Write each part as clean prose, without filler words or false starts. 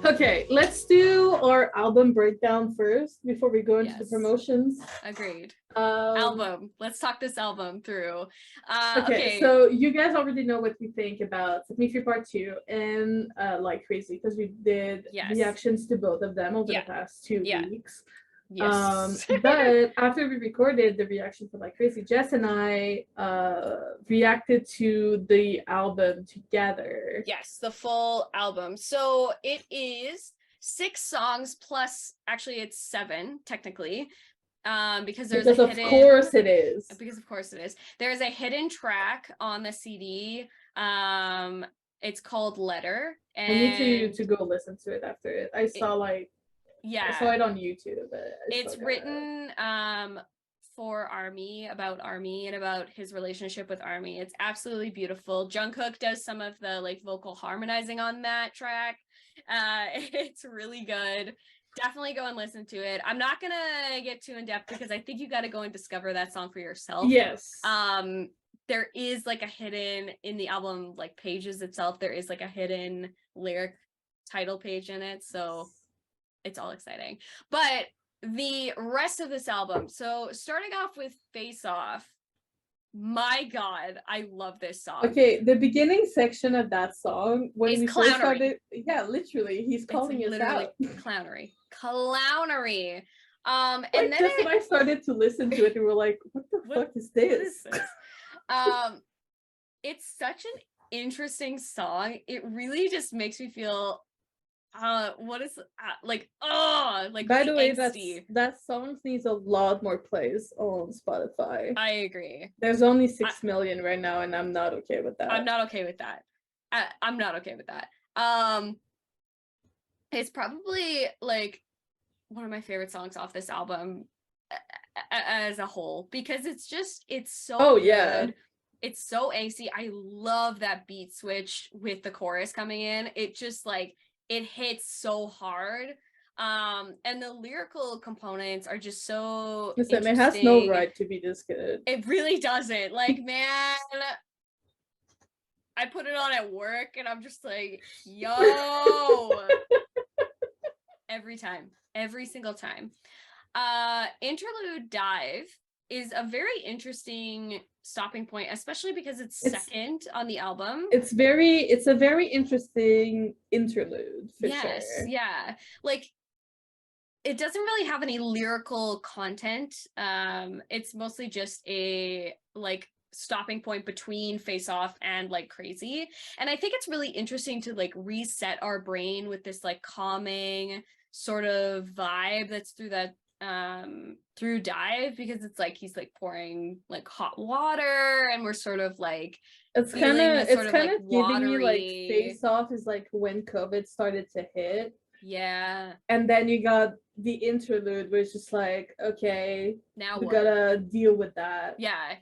Okay, let's do our album breakdown first before we go into the Yes. promotions. Agreed. Album. Let's talk this album through. Okay. So you guys already know what we think about Set Me Free Part 2 and Like Crazy, because we did Yes. reactions to both of them over the Yeah. past 2 Yeah. weeks. Yes. But after we recorded the reaction for Like Crazy, Jess and I reacted to the album together. Yes, the full album. So it is 6 songs plus, actually it's 7 technically. Because there's Because a of hidden, course it is. Because of course it is. There's a hidden track on the CD. It's called Letter. And I need to go listen to it after it. I saw I saw it on YouTube. It's written for ARMY, about ARMY and about his relationship with ARMY. It's absolutely beautiful. Jungkook does some of the like vocal harmonizing on that track. It's really good. Definitely go and listen to it. I'm not gonna get too in depth because I think you got to go and discover that song for yourself. Yes. There is like a hidden in the album like pages itself. There is like a hidden lyric title page in it, so it's all exciting. But the rest of this album, so starting off with Face Off, my god, I love this song. Okay, the beginning section of that song, when it's we clownery. first started, yeah, literally, he's calling us out. Clownery. Clownery. And then Jess and I started to listen to it and we were like, what the fuck is this? What is this? It's such an interesting song. It really just makes me feel what is like by the way, that song needs a lot more plays on Spotify. I agree. There's only 6 million right now, and I'm not okay with that. I'm not okay with that. I'm not okay with that. It's probably like one of my favorite songs off this album as a whole, because it's so good. It's so angsty. I love that beat switch with the chorus coming in. It just like it hits so hard. And the lyrical components are just so interesting. It has no right to be this good. It really doesn't. Like, man, I put it on at work and I'm just like, yo. Every single time. Interlude Dive is a very interesting stopping point, especially because it's second on the album. It's a very interesting interlude for sure. Yeah. Like, it doesn't really have any lyrical content. It's mostly just a like stopping point between Face Off and Like Crazy. And I think it's really interesting to like reset our brain with this like calming sort of vibe that's through that through Dive, because it's like he's like pouring like hot water and we're sort of like it's kind of giving me like Face Off is like when COVID started to hit. Yeah. And then you got the interlude, which is like, okay, now we gotta deal with that. Yeah.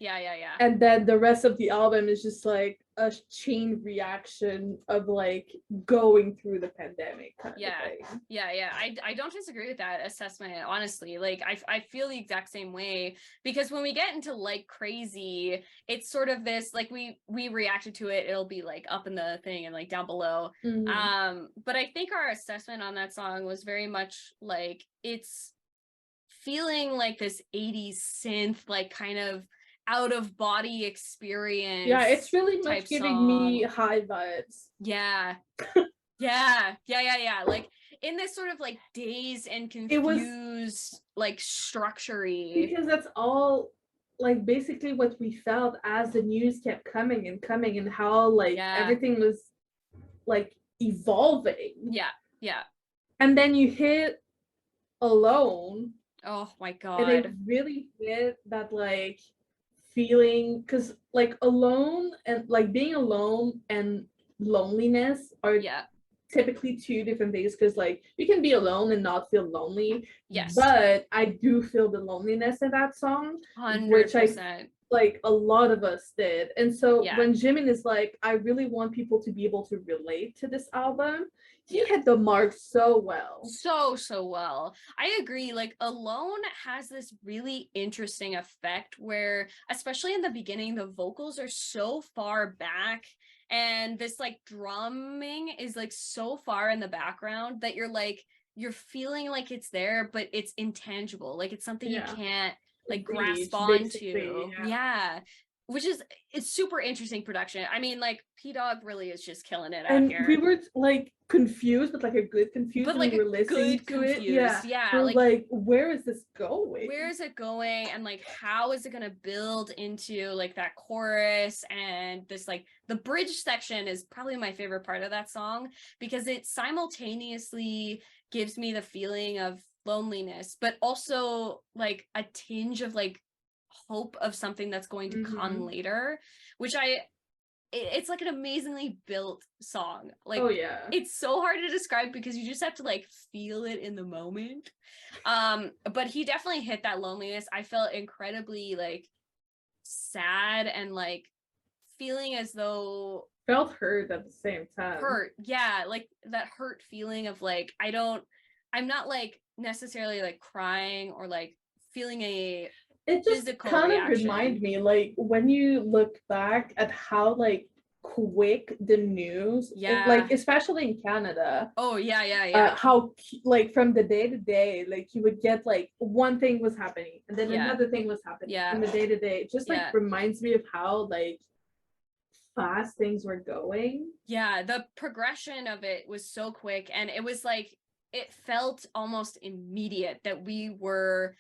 And then the rest of the album is just like a chain reaction of like going through the pandemic kind of thing. Yeah. I don't disagree with that assessment, honestly. Like I feel the exact same way, because when we get into Like Crazy, it's sort of this like we reacted to it, it'll be like up in the thing and like down below. But I think our assessment on that song was very much like it's feeling like this 80s synth like kind of out of body experience. Yeah, it's really much giving me high vibes. Yeah. Like in this sort of like dazed and confused like structure-y. Because that's all like basically what we felt as the news kept coming and how like everything was like evolving. Yeah. And then you hit Alone. Oh my god. And it really hit that like feeling, because like alone and like being alone and loneliness are typically two different things, because like you can be alone and not feel lonely. Yes. But I do feel the loneliness in that song, 100%. which I like a lot of us did. And so when Jimin is like, I really want people to be able to relate to this album, he hit the mark so well. So well. I agree. Like Alone has this really interesting effect where, especially in the beginning, the vocals are so far back and this like drumming is like so far in the background that you're feeling like it's there, but it's intangible, like it's something you can't like grasp onto. Yeah. Which is, it's super interesting production. I mean, like P-Dog really is just killing it out here. We were like confused, but like a good confused. But like we were listening to it. Yeah. We're like, where is this going? Where is it going? And like, how is it gonna build into like that chorus and this like the bridge section is probably my favorite part of that song because it simultaneously gives me the feeling of loneliness, but also like a tinge of like hope of something that's going to come later, which it's like an amazingly built song. Like, it's so hard to describe because you just have to like feel it in the moment. But he definitely hit that loneliness. I felt incredibly like sad and like feeling as though felt hurt at the same time. Yeah, like that hurt feeling of like I'm not like necessarily like crying or like feeling a it just kind of remind me like when you look back at how like quick the news like especially in Canada how like from the day to day like you would get like one thing was happening and then another thing was happening in the day to day. It just like reminds me of how like fast things were going. The progression of it was so quick and it was like it felt almost immediate that we were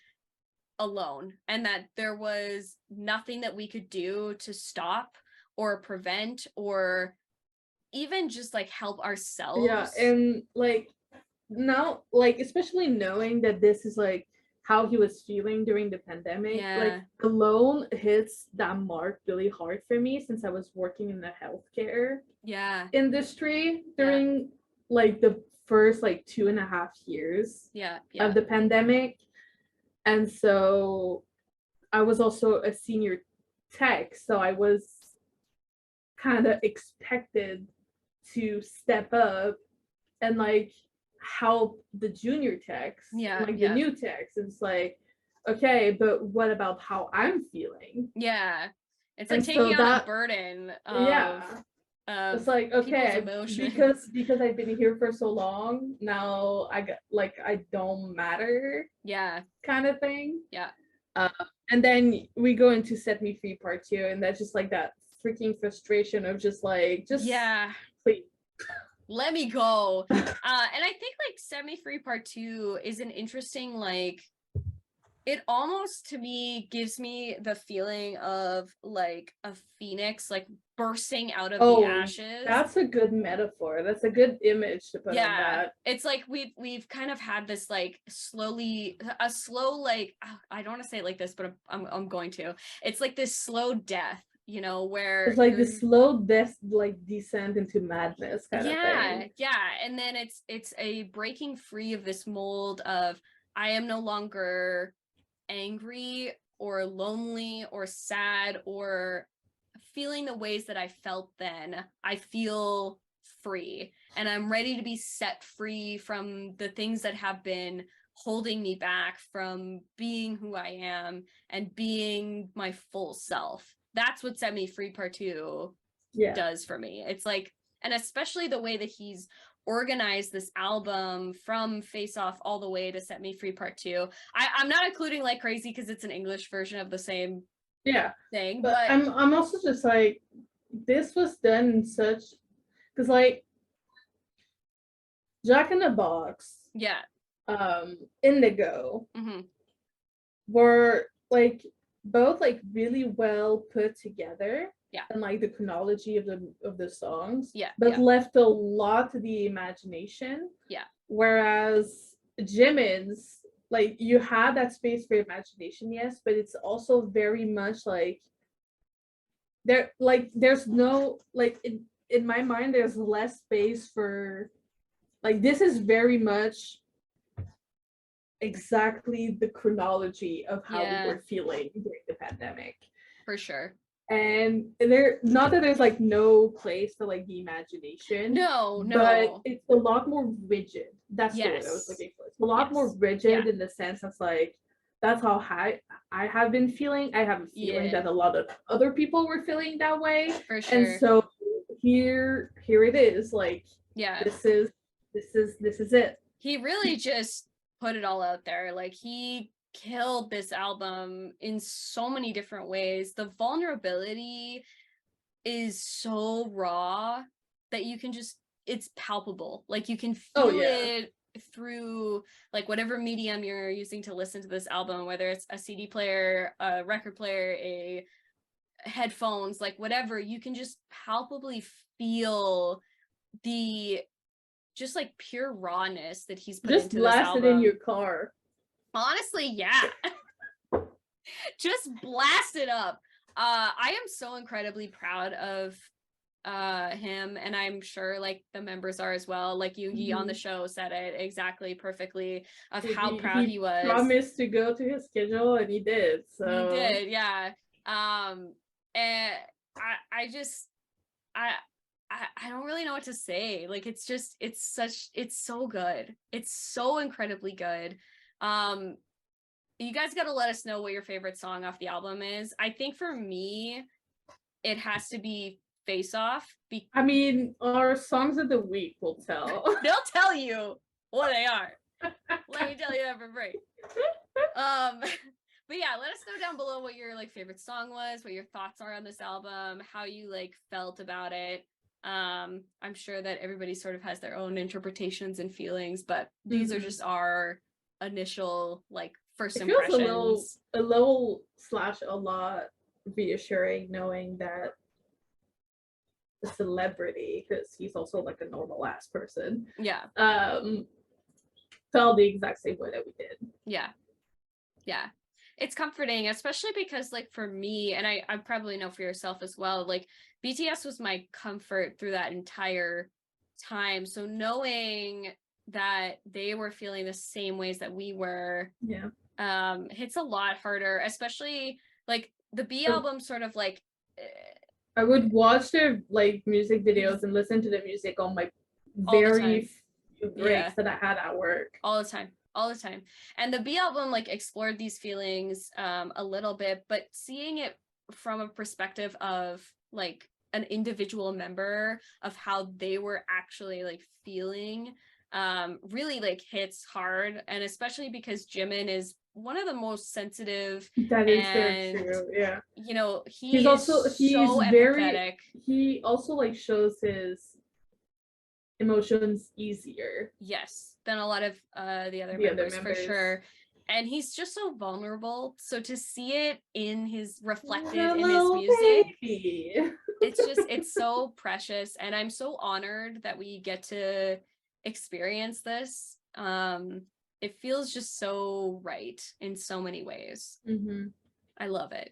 alone and that there was nothing that we could do to stop or prevent or even just like help ourselves. And like now like especially knowing that this is like how he was feeling during the pandemic like alone hits that mark really hard for me since I was working in the healthcare industry during like the first like 2.5 years of the pandemic. And so I was also a senior tech, so I was kind of expected to step up and like help the junior techs, like the new techs. It's like, okay, but what about how I'm feeling? It's like taking on a burden of it's like, okay, because I've been here for so long now I got like I don't matter kind of thing. And then we go into Set Me Free Part 2 and that's just like that freaking frustration of just please let me go. And I think like Set Me Free Part 2 is an interesting like it almost to me gives me the feeling of like a phoenix like bursting out of the ashes. That's a good metaphor. That's a good image to put on that. It's like we've kind of had this like slow like I don't want to say it like this, but I'm going to. It's like this slow death, you know, where it's like the slow death like descent into madness kind of thing. And then it's a breaking free of this mold of I am no longer angry or lonely or sad or feeling the ways that I felt then. I feel free and I'm ready to be set free from the things that have been holding me back from being who I am and being my full self. That's what Set Me Free Part 2 does for me. It's like, and especially the way that he's organized this album from Face Off all the way to Set Me Free Part 2. I'm not including Like Crazy because it's an English version of the same thing. But I'm also just like, this was done in such, because like Jack in the Box, Indigo were like both like really well put together. And like the chronology of the songs, but left a lot to the imagination. Whereas Jimin's, like you had that space for imagination, yes, but it's also very much like there's no like in my mind there's less space for like this is very much exactly the chronology of how we were feeling during the pandemic. For sure. And there, not that there's like no place for like the imagination. No. But it's a lot more rigid. That's the word I was looking for. It's a lot more rigid in the sense that's like that's how I have been feeling. I have a feeling that a lot of other people were feeling that way. For sure. And so here it is. Like, yeah, this is it. he really just put it all out there. Like, he killed this album in so many different ways. The vulnerability is so raw that you can just, it's palpable. Like, you can feel it through like whatever medium you're using to listen to this album, whether it's a CD player, a record player, a headphones, like whatever, you can just palpably feel the just like pure rawness that he's put into this album. Just blast it in your car. Honestly, yeah. Just blast it up. I am so incredibly proud of him, and I'm sure like the members are as well. Like Yoongi on the show said it exactly perfectly of how proud he was. He promised to go to his schedule, and he did. So he did, yeah. And I don't really know what to say. Like, it's so good. It's so incredibly good. You guys got to let us know what your favorite song off the album is. I think for me, it has to be Face Off. I mean, our songs of the week will tell. They'll tell you what they are. Let me tell you that for free. But yeah, let us know down below what your like favorite song was, what your thoughts are on this album, how you like felt about it. I'm sure that everybody sort of has their own interpretations and feelings, but these are just our initial like first impressions. A little / a lot reassuring knowing that the celebrity, because he's also like a normal ass person, felt the exact same way that we did. Yeah, it's comforting, especially because like for me, and I probably know for yourself as well, like BTS was my comfort through that entire time. So knowing that they were feeling the same ways that we were, hits a lot harder, especially like the B album sort of like I would watch their like music videos and listen to the music on my very few breaks that I had at work. All the time. And the B album like explored these feelings a little bit, but seeing it from a perspective of like an individual member of how they were actually like feeling really like hits hard, and especially because Jimin is one of the most sensitive. That is very true. Yeah. You know, he's so empathetic. He also like shows his emotions easier. Yes, than a lot of the other members for sure. And he's just so vulnerable. So to see it in his reflected in his music, it's so precious. And I'm so honored that we get to experience this. It feels just so right in so many ways. I love it.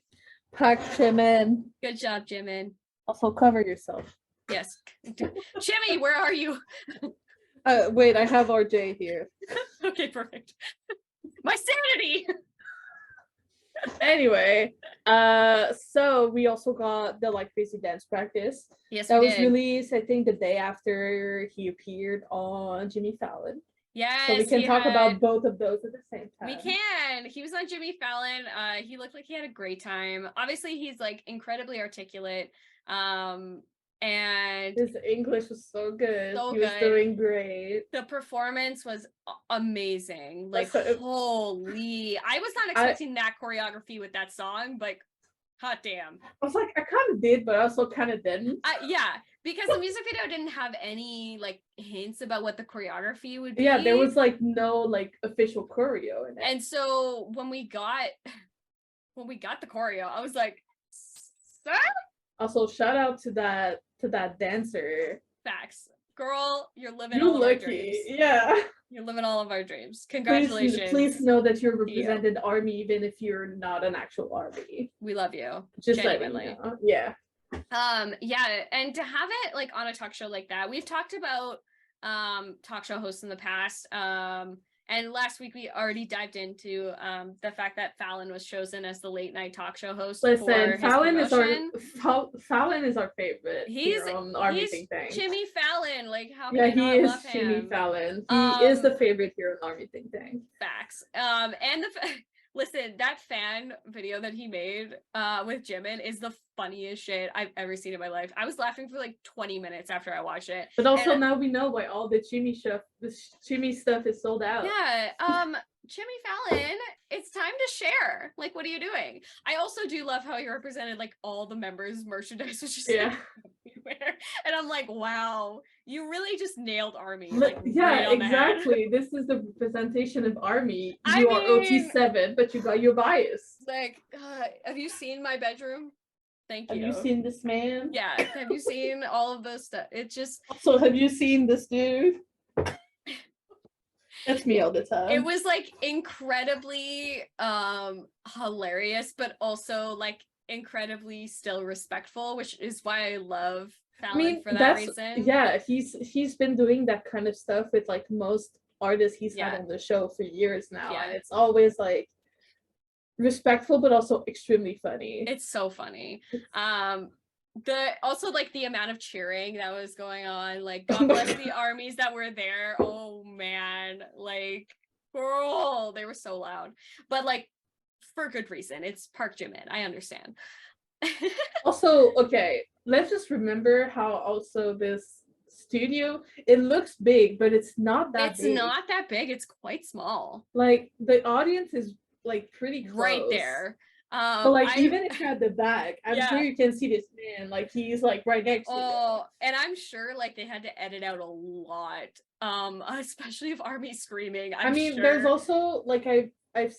Pack Jimin. Good job, Jimin. Also cover yourself. Yes. Jimmy, where are you? Wait, I have RJ here. Okay, perfect. My sanity. Anyway, so we also got the like crazy dance practice. Yes, that was released, I think, the day after he appeared on Jimmy Fallon. Yes, so we can talk about both of those at the same time. We can. He was on Jimmy Fallon. He looked like he had a great time. Obviously, he's like incredibly articulate. And his English was so good. He was doing great. The performance was amazing. Like, holy. I was not expecting that choreography with that song, but hot damn. I was like, I kind of did, but I also kind of didn't. Yeah, because the music video didn't have any like hints about what the choreography would be. Yeah, there was like no like official choreo in it. And so when we got the choreo, I was like, sir? Also, shout out to that dancer. Facts. Girl, you're living all of our dreams. Yeah. You're living all of our dreams. Congratulations. Please know that you're represented ARMY even if you're not an actual ARMY. We love you. Just genuinely. Yeah. Yeah, and to have it like on a talk show like that, we've talked about talk show hosts in the past. And last week we already dived into the fact that Fallon was chosen as the late night talk show host. Listen, Fallon is our favorite. He's on Army ThinkTank. Jimmy Fallon, like how can I not love him? Jimmy Fallon. He is the favorite here on Army ThinkTank. Facts. And Listen, that fan video that he made with Jimin is the funniest shit I've ever seen in my life. I was laughing for like 20 minutes after I watched it. But also now we know why all the Jimmy stuff is sold out. Yeah, Jimmy Fallon, it's time to share. Like, what are you doing? I also do love how he represented like all the members' merchandise, which is like, everywhere. And I'm like, wow, you really just nailed ARMY. Like, yeah, right on exactly. This is the representation of ARMY. You are OT7, but you got your bias. Like, have you seen my bedroom? Thank you. Have you seen this man? Yeah. Have you seen all of this stuff? It just. Also, have you seen this dude? That's me all the time. It was like incredibly hilarious, but also like incredibly still respectful, which is why I love Fallon for that reason. Yeah, he's been doing that kind of stuff with like most artists he's had on the show for years now. Yeah. And it's always like respectful but also extremely funny. It's so funny. Also like the amount of cheering that was going on, like God bless the armies that were there. Oh man, like girl, they were so loud, but like for good reason. It's Park Jimin, I understand. Also, okay, let's just remember how also this studio, it looks big, but it's not that big. It's not that big, it's quite small. Like the audience is like pretty close. Right there. But like even if you're at the back, I'm sure you can see this man, like he's like right next to you. Oh, and I'm sure like they had to edit out a lot, especially of ARMY screaming. I mean, sure. There's also like I've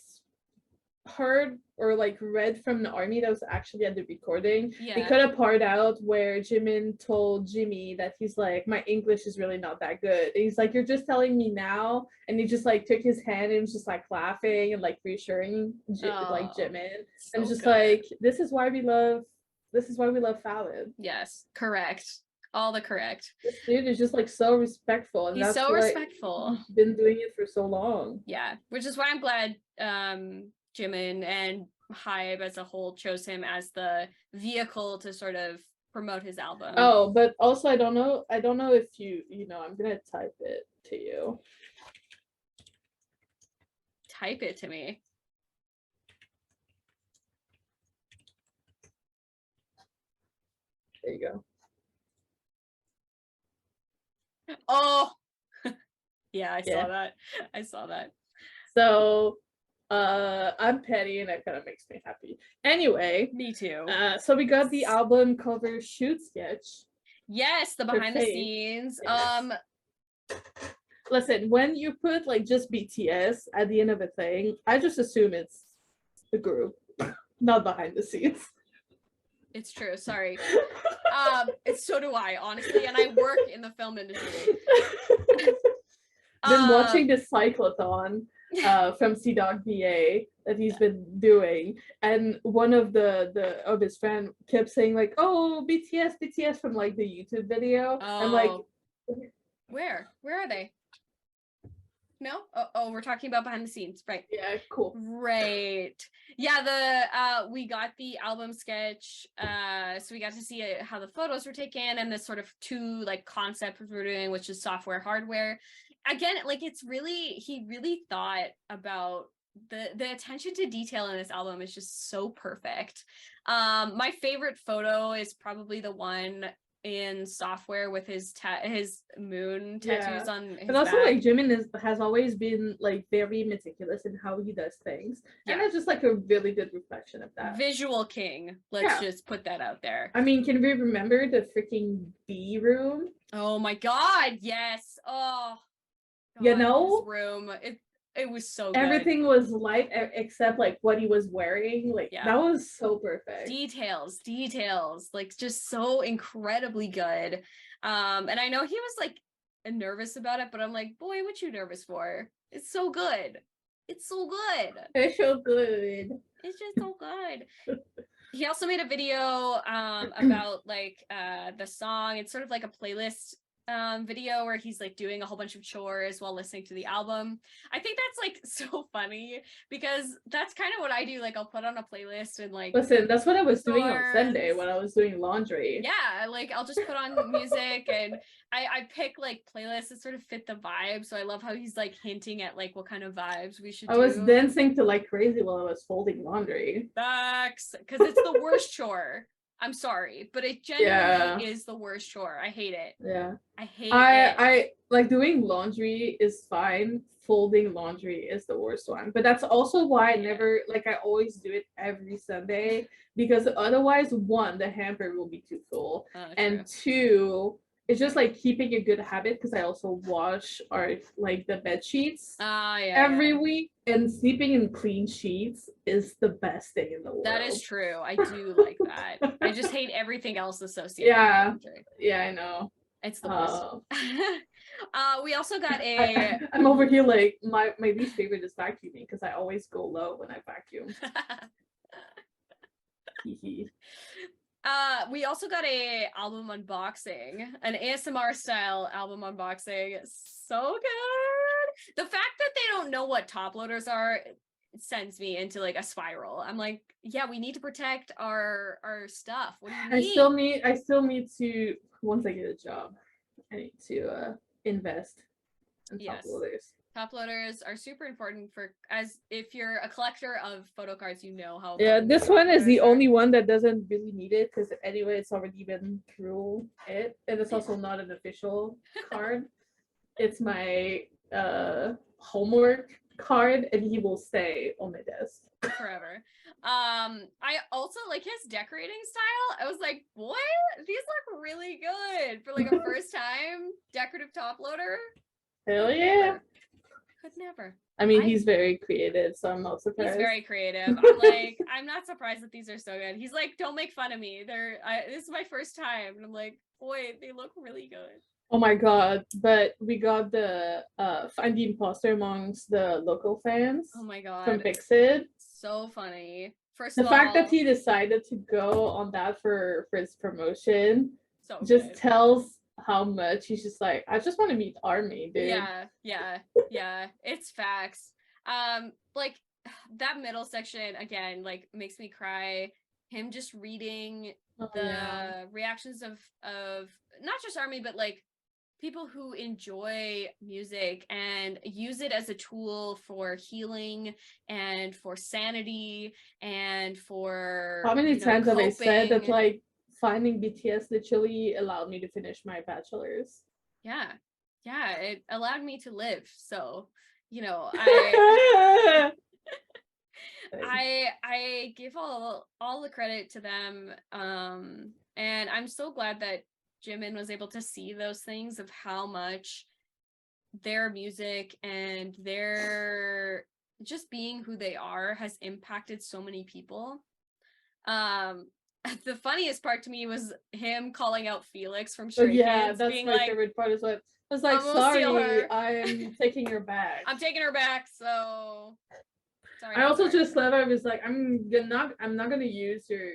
heard or like read from the ARMY that was actually at the recording. They cut a part out where Jimin told Jimmy that he's like, my English is really not that good. And he's like, you're just telling me now, and he just like took his hand and was just like laughing and like reassuring like Jimin. So and just like, this is why we love Fallon. Yes, correct. All the correct. This dude is just like so respectful, and he's so respectful. He's been doing it for so long. Yeah, which is why I'm glad Jimin and Hybe as a whole chose him as the vehicle to sort of promote his album. Oh, but also I don't know if you know, I'm gonna type it to you. Type it to me. There you go. Oh yeah, I saw that. So I'm petty and that kind of makes me happy. Anyway, me too. So we got the album cover shoot sketch. Yes, the behind the scenes. Yes. Listen, when you put like just BTS at the end of a thing, I just assume it's the group, not behind the scenes. It's true. Sorry. So do I, honestly, and I work in the film industry. Been watching this cyclothon from CDOG that he's been doing, and one of of his friend kept saying like, "Oh, BTS" from like the YouTube video. Oh. I'm like, where are they? No? Oh, we're talking about behind the scenes, right? Yeah, cool. Right. Yeah, we got the album sketch, so we got to see how the photos were taken and the sort of two like concepts we're doing, which is software, hardware. Again, like he really thought about the attention to detail in this album is just so perfect. My favorite photo is probably the one in software with his moon tattoos on his but also back. Like Jimin has always been like very meticulous in how he does things, and it's just like a really good reflection of that. Visual king, let's just put that out there. I mean, can we remember the freaking B room? Oh my god, yes. Oh god, you know, his room, it was so good. Everything was light except like what he was wearing. Like that was so perfect. Details, like just so incredibly good. And I know he was like nervous about it, but I'm like, boy, what you nervous for? It's so good. It's so good. It's so good. It's just so good. He also made a video about like the song. It's sort of like a playlist video where he's like doing a whole bunch of chores while listening to the album. I think that's like so funny because that's kind of what I do. Like I'll put on a playlist and like listen, that's what I was doing on Sunday when I was doing laundry. Yeah, like I'll just put on music and I pick like playlists that sort of fit the vibe. So I love how he's like hinting at like what kind of vibes we should do. I was dancing to Like Crazy while I was folding laundry. Facts, because it's the worst chore. I'm sorry, but it genuinely is the worst chore. I hate it. Yeah. I hate it. I like doing laundry is fine. Folding laundry is the worst one. But that's also why I never like I always do it every Sunday because otherwise, one, the hamper will be too full. And two, it's just like keeping a good habit because I also wash like the bed sheets every week, and sleeping in clean sheets is the best thing in the world. That is true. I do like that. I just hate everything else associated. Yeah, I know. It's the best. We also got I'm over here like my least favorite is vacuuming because I always go low when I vacuum. We also got a album unboxing, an ASMR style album unboxing. So good. The fact that they don't know what top loaders are sends me into like a spiral. I'm like, yeah, we need to protect our stuff. What do you need? I still need to, once I get a job, I need to invest in top loaders. Top loaders are super important as if you're a collector of photo cards, you know how. Yeah, this one is the only one that doesn't really need it because anyway, it's already been through it, and it's also not an official card. It's my homework card, and he will stay on my desk forever. I also like his decorating style. I was like, what? These look really good for like a first time decorative top loader. Hell yeah. Could never. I mean, he's very creative, so I'm not surprised. He's very creative. I'm like, I'm not surprised that these are so good. He's like, don't make fun of me. This is my first time. And I'm like, boy, they look really good. Oh my god, but we got the find the imposter amongst the local fans. Oh my god. From PIXID. So funny. The fact that he decided to go on that for his promotion just tells how much he's just like, I just want to meet ARMY, dude. Yeah. It's facts. Like that middle section again, like makes me cry. Him just reading the reactions of not just ARMY, but like people who enjoy music and use it as a tool for healing and for sanity and for how many times have I said that like finding BTS literally allowed me to finish my bachelor's. Yeah, it allowed me to live. So, you know, I give all the credit to them. And I'm so glad that Jimin was able to see those things of how much their music and their just being who they are has impacted so many people. The funniest part to me was him calling out Felix from Stray Kids, that's being my favorite part. Is what I was like, sorry, I'm taking her back. I'm taking her back. So sorry. I also just love. I was like, I'm not gonna use your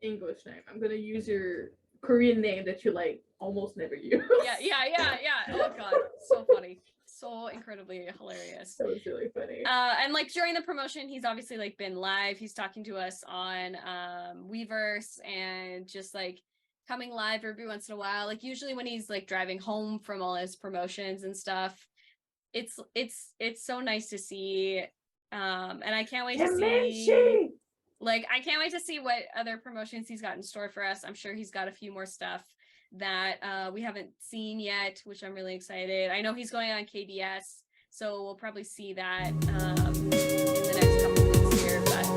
English name. I'm gonna use your Korean name that you like almost never use. Yeah. Oh god, so funny. So incredibly hilarious. That was really funny. And like during the promotion, he's obviously like been live. He's talking to us on Weverse and just like coming live every once in a while. Like usually when he's like driving home from all his promotions and stuff. It's so nice to see. And I can't wait to see I can't wait to see what other promotions he's got in store for us. I'm sure he's got a few more stuff that we haven't seen yet, which I'm really excited. I know he's going on KBS, so we'll probably see that in the next couple of weeks here. But